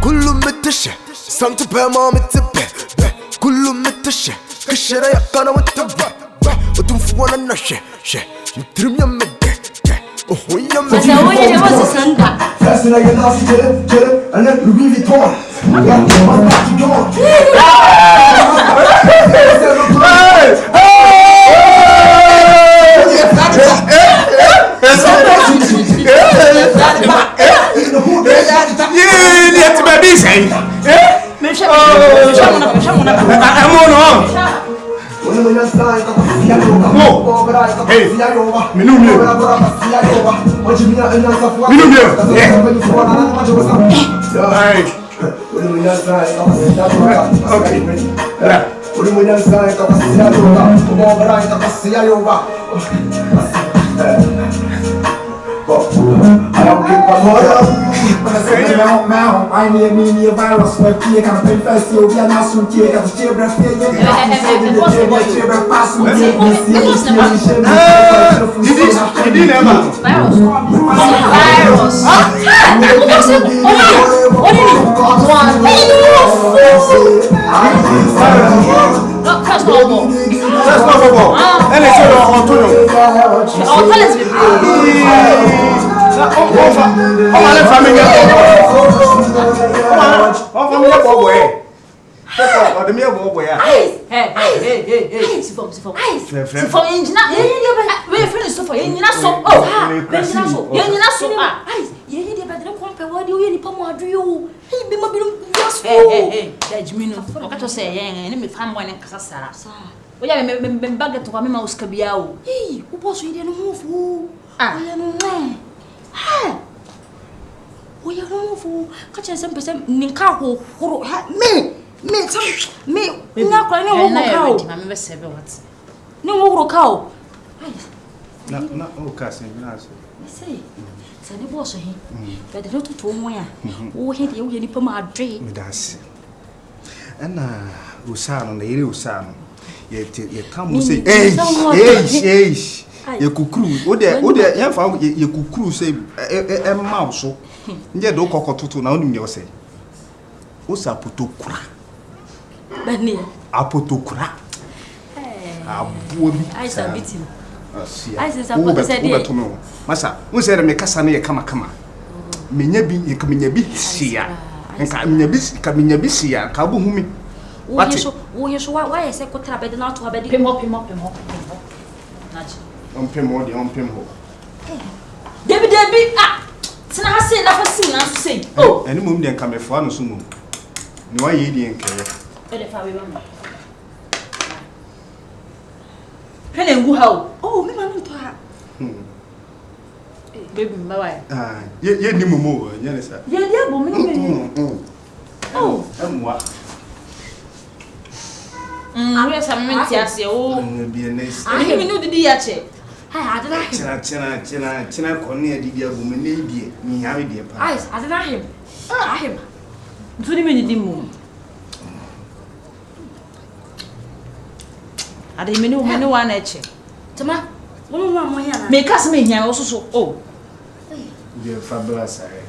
كله متشة سنت بما متبه كله متشة كشرة يقنا وتبه وتنفوانا نشة نترم يمده وهو Fascinating enough to get it, and then Louis Vuitton. I don't give a what I say now, now. I need me a virus, but you can't confess you. You're not so cute. I'm still breastfeeding. Usano na ire usano ye tamu say ye kukuru ode ye fa ye kukuru say ma so nje do kokototo na onum ye say usa potokura bani apotokura abuo bi aisa bitim aisa ko se de masa un se me kasa na ye kama menya bi sia nka menya bi sia ka bo humi wo yeso wa yese ko trabede na to abede pemo naji on pemo Debi tina hase na fasi na so sei eni mum de nka mefo anu so mum ni wa ye di nkeye ele fa we ba pene ngu ha oh me ma no to ha baby mbawa ye ni mumu ye ne sa ye dia bo me oh amwa we sa me tiase o bi next ani mi no didi ya che hai adana china konni adidi abu me ne die ni ha me die pa ai adana him ahim ntuni me didi mu ade me ne wa na eche tama wono wa mo ya na me kas me hia o so oh die fabulous ai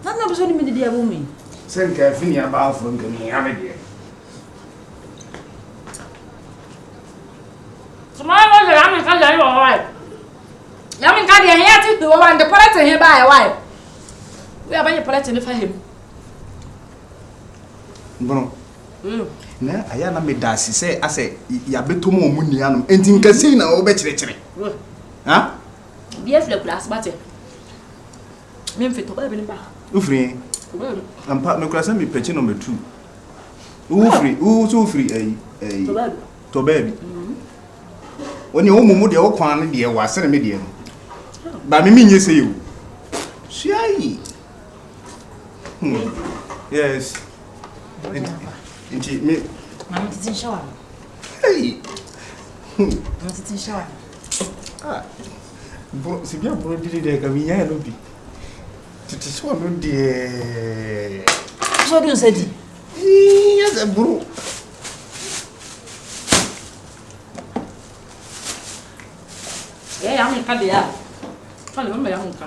na bo so ni me didi abu mi sen ka fini aba afro nka ni ha me die tomorrow we am ka ya yo wa ya me ka de hia ti do wa and polite he ba wa we abanye polite ne fa hem Bono. Na aya na me dasi say ase ya betom o mu nuanom enti nka sei na wo be kire. Ha? Bien fle class bate. Même fait to ba be ni ba. Ufri. Ampa me class me pechi number 2. Ufri, so free eh. To baby. Oni o mumu de wo kwan ne de wo asere me de no. Ba me nye sei o. Suai. Yes. Inti me mama titin shower. Hey. Mama titin shower. Bro, si bien bro didi de ka mi nya no bi. Titi so no de. So dun se di. Yes, bro. Ya me ka de ya. Fale mama ya hunka.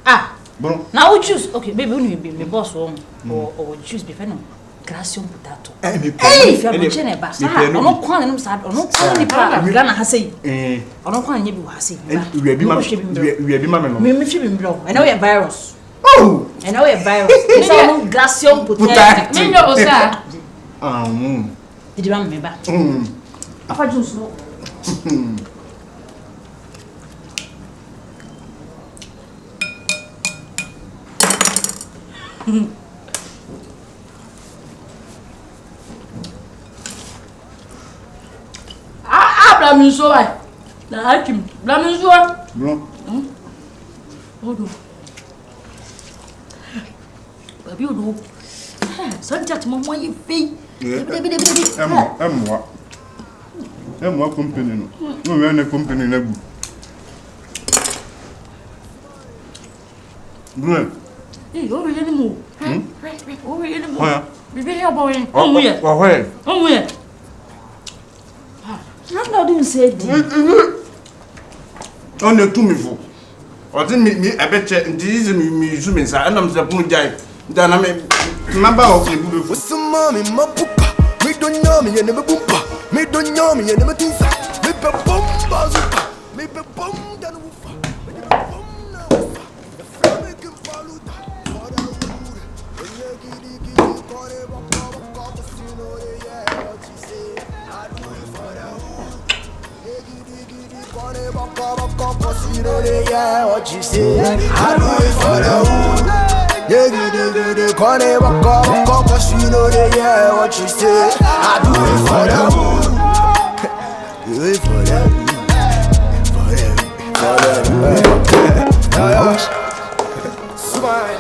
Ah, Bro. Now we choose. Okay, baby, we be boss or choose be no. Gracium potato. Hey, if you are chene ba. Ono kwan no sad, ono kwan ni pa. We na ha sei. Ono kwan nye bi wa sei. We bi ma me no. Me fi bi mbro. I know you virus. Oh, I know you virus. It's all gracium potato. Me no osa. Did you want me back? Apa juice no. Blaminso ai. Na hakim. Blaminso. Bro. Odo. Baby odo. So that mama you fee. Emwa company no. No we na company na gu. Bro. Over here mo. Over here mo. Oya. Bibi here boy. Omuye. Ohoye. Omuye. I'm not doing said. On the 2 me for. Or didn't me a betcha this me zooming sa and I'm the boom jai. Then I mean number of the with some mommy, my poopa. Me don't know me and never boompa. Me don't know me and never think so. Me be bomb bazooka. Me be bomb than woofa. Me be bomb now. The family can follow that. For the wood. When you giddy, call it walk, you know, yeah, what you say. I do it for the wood. Giddy, call it walk, you know, yeah, what you say. I do it for the wood. Yeah, giddy, call it walk, you know, yeah, what you say. I do it for the wood. Do it for the wood. Smile.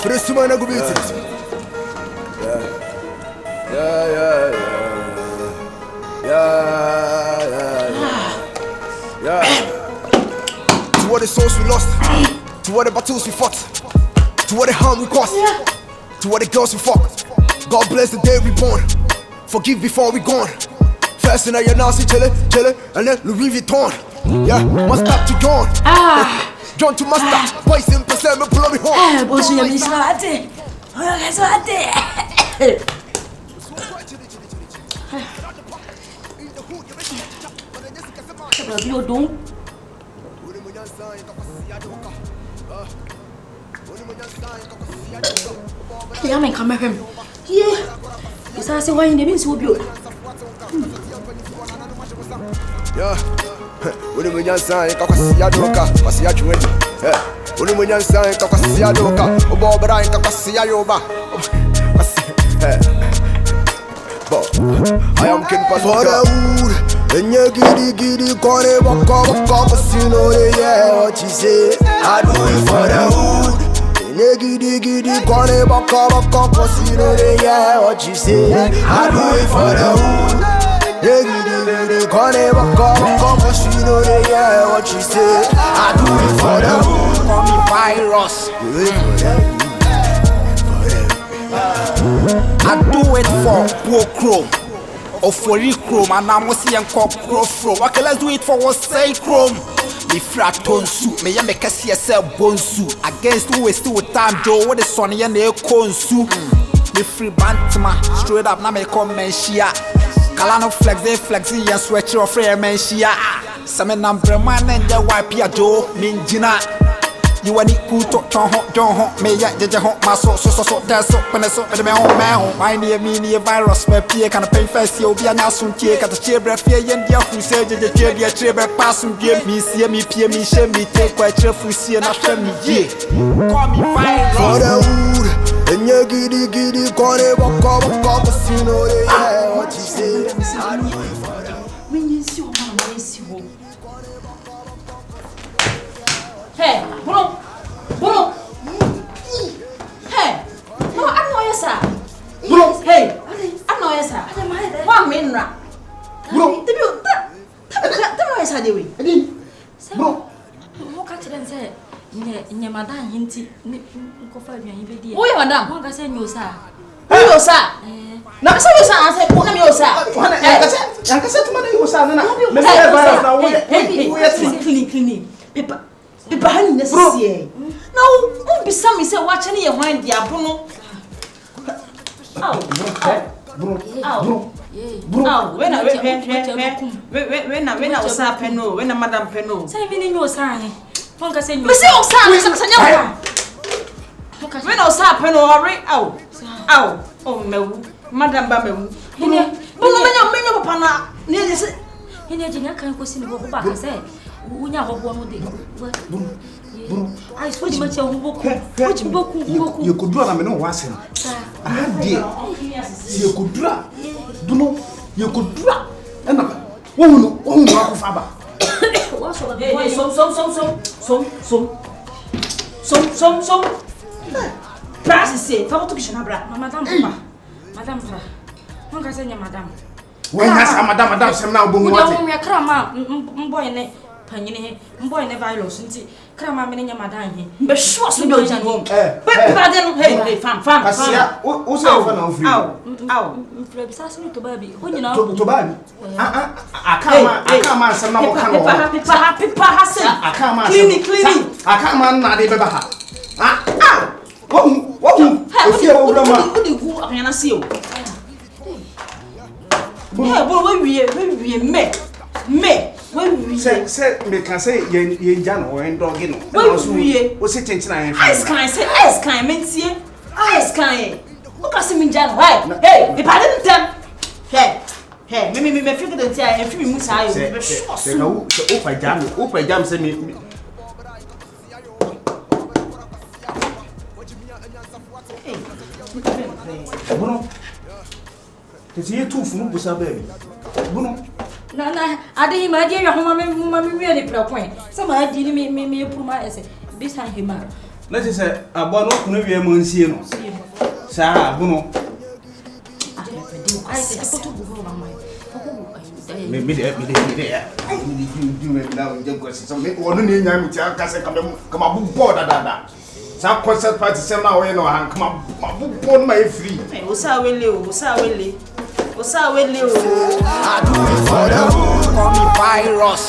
For the smile, I go beat it. Yeah. To what the souls we lost, to what the battles we fought, to what the harm we caused, to what the girls we fucked. God bless the day we born. Forgive before we gone. First in your Nancy chille, and then Louis Vuitton. Yeah, must stop to John. John to master. Boys in percent me pull me home. Boss you miss ate. Oya ate. You don't. Yeah, man, come here. Yeah. Is that why you didn't so beautiful? Yeah. When you sign, Kasia Doka, Kasia Chuen. When you sign, Kasia Doka, Obobra, Kasia Yoba. I am king for the wood. And you giddy, call it walk, you know, yeah, what you say. I do it for the wood. And you giddy, call it walk, you know, yeah, what you say. I do it for the wood. Yeah, giddy, call it walk, you know, yeah, what you say. I do it for the wood. Call me virus. Do it for the wood. I do it for Poor Chrome or for Chrome, and I'm see and call Chrome. Okay, let's do it for what say Chrome. The fraton suit, may I make a CSL bone suit against who is still with time, Joe, what is Sonny and the cone suit. The free bantama straight up, now make come menshia. Kalano flex, they flexi and sweat your free menshia. Some number man and the wipe ya Joe, Minjina. You want it cool to don't me ya jaja hot my so that's up when I saw me home man. My near me virus, my peer can pay first. You'll be an awesome cake at the chair breath here and dear who said the chair passing give me see me peer me shame me take quite cheerful see and after me ye. Call me virus. For the wood, and you giddy, call it walk, you know, yeah, what you say. I do it for the wood. Hey, bro. Hey, no, I'm not yes, sir. Bro, hey, I'm not yes, sir. 1 minute. Bro, the yes, I do it. Bro, what catch them say? In madam, hinty, go for me, you oh, yeah, madam, one can say you, sir. You, sir. Now, so you, sir, I said, put him, you, sir. I can say to my name, clean. Paper honey necessary. No, be some say watching your wine, the abono. When I was up Peno, when a Madame Peno. Say, meaning your sign. Ponka say, you say, when I was up Peno, hurry out. Oh, no, Madame Bamu. But Pana, near this. In a junior can't go see the book back. I said, we now have one day. I switch much of book. Which book you could draw them in was him. Ah, dear, you could draw. Do not, you could draw. And oh, Father. Some. Price say, Father to Shanabra, Madame. One can say, Madame. When has Madame some now boom? We are crama, boy, and Penny, boy, and a virus, and see, crama, and your madame. But sure, so no, Jan. But then, hey, fam, also, to baby. When you know, to baby. I can't, some now, I can't, cleaning. I can't, man, not even what you over see you. Yeah, but when we met, when we said, me can say, ye Jan or in dogging. Was it tension? Ice kind, means here. Ice kind. Look at him in Jan. Why? Hey, if I didn't tell. Hey, maybe me figure that I have 3 months. I hope I jam, send me. Bruno, it's here too for no baby. Bruno, no, I didn't imagine your home, really point. Some I didn't make me put my essay beside him. Let us say, a bonnet, no, we are Monsino. Sir, Bruno. I said, to go on my maybe there. I need you do it now. Some one name, I'm come up board. Some concert party send now in or come up on my free. Osa will I do it for the call me virus.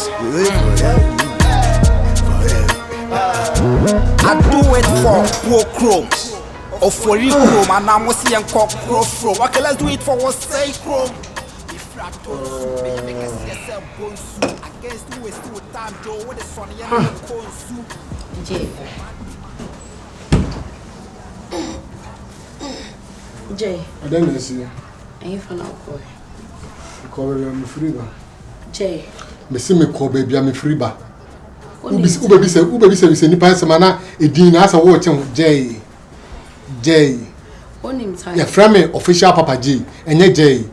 I do it for poor chrome or for you chrome and I'm see and cock crow. Okay, let's do it for what's say chrome. If I told you make us yourself bonsu against who is still time Joe with the sun Jay. I don't see you. Ain't for no boy. Call me free ba. Jay. Me see me call baby I'm free ba. Ubi say nipa semana edin na asa wo chen Jay. Onim time. Ya from me official Papa J. Enye Jay.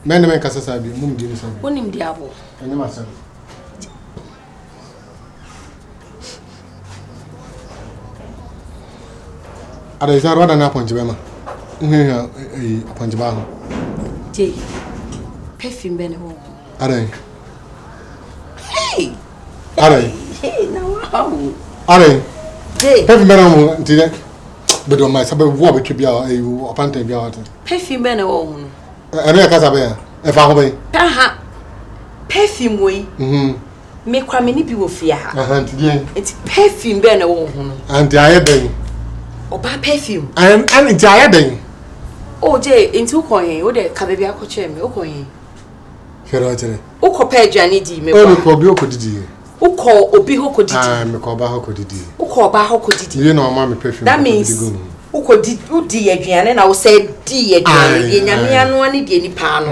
Men kasa sabi mum di ni sabi. Onim diabo. Enye masa. Ada isa roda na ponje bema. Aponjiba ho. Jay. Perfume bene ho. Are. Hey. Hey, now how? Are. Jay. Perfume bene ho ntide. Bedo mai sabe wo betwe bia opanta bia what. Perfume bene ho no. Ene ka sabe ya. E fa ho be. Aha. Perfume we. Me kwa me ni bi wo fia ha. Aha ntide. It's perfume bene ho no. Anti aye ben. Oba perfume. And it's aye ben. Oh, Jay, into coin, or the Cabia coachem, O coin. Here, O copay Janny D. Me call Bioko did. O call Obiho could I call Baho could did. O call Baho could did. You know, mammy perfume. That means O could did again, and I will say, dear, Yamian one any pan.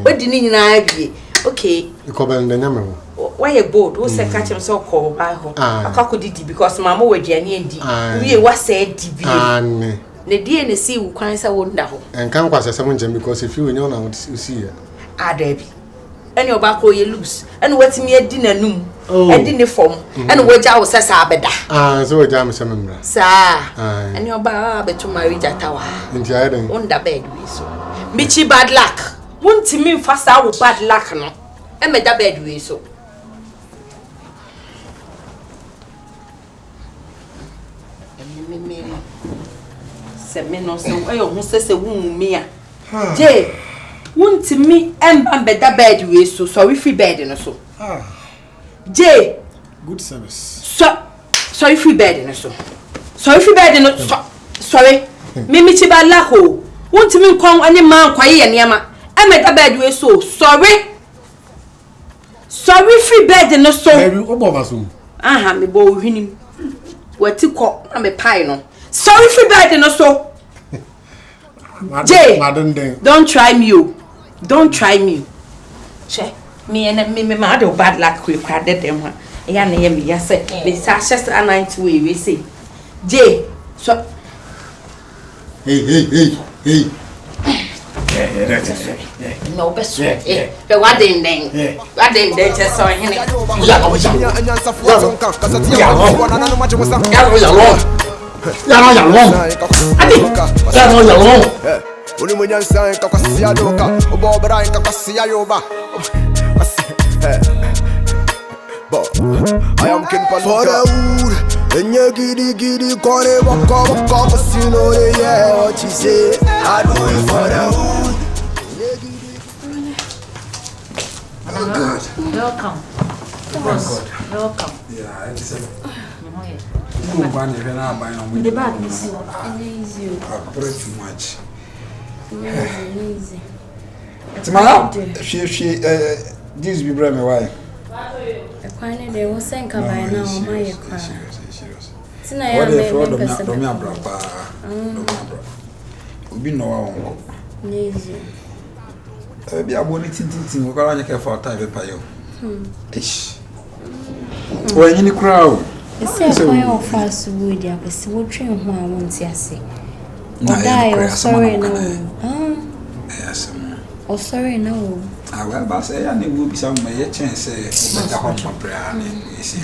What didn't I be? Okay, you call them the number. Why a boat who said catch him so called by her? A cock did because Mamma were Jenny and D. We was said D. The DNC will quite a wonder. And can't pass a summon because if you know now, you see her. Ah, Debbie. And your back you loose. And what's me a dinner noon? And dinner form. And what I was says, Abeda. Ah, so a jam some. Sir, and your barber to marry that tower. And you had on the bed. So, Mitchy bad luck. Won't to me fast out bad luck, no? And made the bed we so. No so who says a woman me. Jay, won't me and better bed we so sorry free bed and so. Jay, good service. So sorry free bed and so. Sorry for bed no sorry. Mimi chi ba la ho. Won't me kon any man kwaye ye niam. E me da bed we so. Sorry. Sorry free bed no so. Aha me bo hwinim. Wati ko na me pai no. Sorry free bed no so. Jay, don't try me you. Don't try me. Che, me and me ma do bad luck we crowded them one. Ya na me ya say. Me sa just a night we say. Jay, so Hey. no best. The what then. What then just so him. Only when you're saying, for the wood, and you giddy, corner, walk up, you know, yeah, what you say. I do it for the wood. Welcome. Welcome. Yeah, it's a The bag is pretty much. easy. Tomorrow, she, this be bring me why? The quantity they will send by now, my car. Serious. Tina, What I if you am don't me abra? Obi no wa easy. Be aboni tintin we kwa nyeke for time pa yo. Ish. When you crowd. Say I of fast wood ya pese wo twen ho a won ti ase. Die sorry no. Yes. Oh sorry no. I well ba say ya na wo bi some ye chance say better home prayer na isi.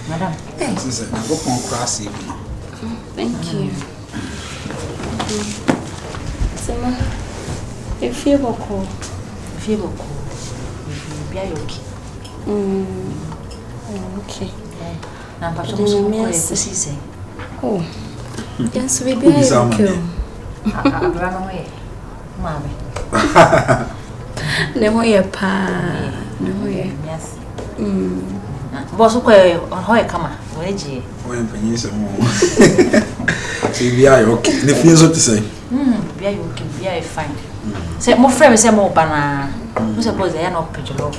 Madam. Say na go pon cross e no. Thank you. Sema. If you boko. Be okay. Okay. Na pa so so ko e say. Oh. Yes, we be okay. Abra no ye. Mame. Nemo ye pa. Nemo ye. Yes. Boss ko e ho e kama. We ji. We mpanyi se mo. Say be okay. The feels what to say. Be okay. Be fine. Say mo frame say mo ba na. Mo suppose ya no pejolo.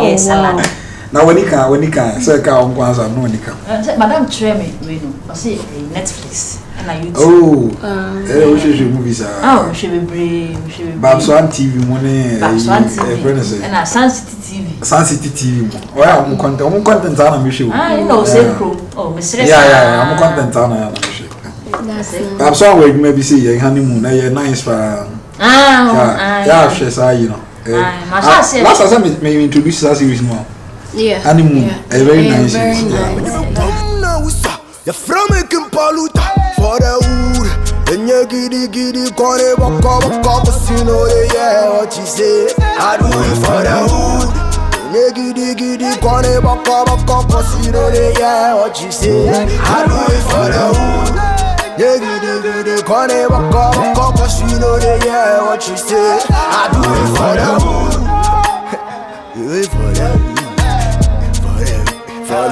Yes, salad. Now when you can say ka on kwanza no when you can. Madam Treme we know. I say Netflix and I YouTube. Oh. We should movies Oh, we should be Babswan TV money. Babswan TV. And Sun City TV. Sun City TV. Oh, I'm content ana me show. You know say pro. Oh, Mr. Yeah, I'm content ana me show. That's it. Babswan we maybe say honeymoon na nice for. Yeah, she say you know. Last time me introduce us series more. Yeah. Honeymoon. Very nice. You're from a Kimpaluta for the wood. And you giddy, corner, walk up, you know, yeah, what you say. I do it for the wood. And you giddy, corner, walk up, you know, yeah, what you say. I do it for the wood. You giddy, corner, walk up, you know, yeah, what you say. I do it for the wood. Do it for the wood. For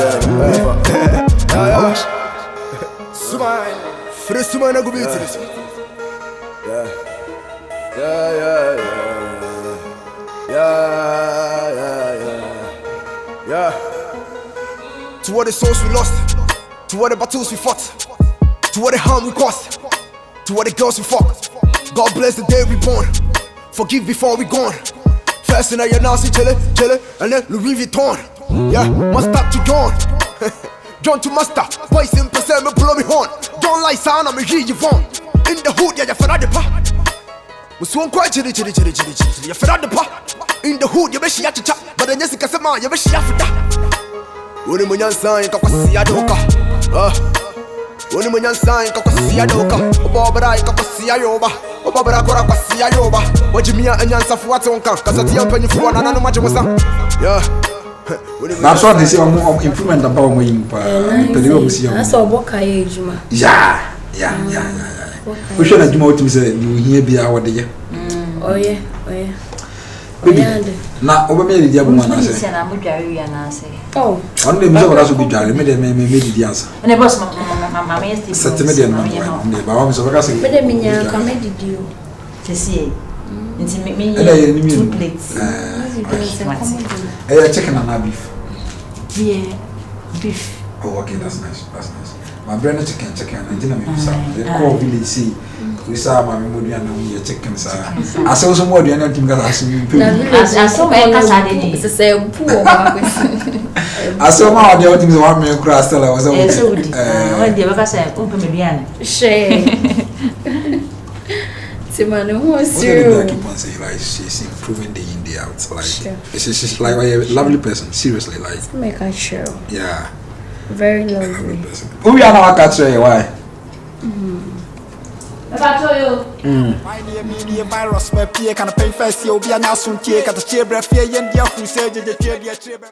the Suman, I go beat this. Yeah. To what the souls we lost, to what the battles we fought, to what the harm we caused, to what the girls we fucked. God bless the day we born. Forgive before we gone. First in your Nazi chille, and then Louis Vuitton. Yeah, must stop to John. John to master, voice in percent, me blow me horn. Don't like sound, I'm a hear you want. In the hood, yeah, you're fed out the pa. Was one quite chilly, you're fed out the pa. In the hood, you wish you had to chat, but then Jessica said, man, you wish you have to die. When you man sign, Kakasi Adoka. When you man sign, Kakasi Adoka. Bobra, Kakasi Ayoba. Bobra, Kakasi Ayoba. What you mean, and Yansa for what's on camp? Because I tell you, for one, I know much was on. Yeah. That's what they say improvement about me. That's all work I ejuma. Yeah. We should have to say you hear be our day. Oh yeah. Baby. Now over me the woman I say. Oh. Only me what else be done. Me the answer. And the boss Mama is the September no ba wa so ka say me de minya comedy dio see nti me 2 plates chicken and beef beef oh okay that's nice my brother chicken and dinner me they call village see we saw my memory and we chicken sir I saw some more than anything that I see I saw my casa say poor I saw my other things one me cross tell I was when the baka say open median share Timano who is you keep on saying like she's improving the India out like she's like a lovely person seriously like make her show yeah very lovely who we are now catch why My dear media virus, my peer can pay first, you'll be an awesome check at the chair, breath, and your who said the chair.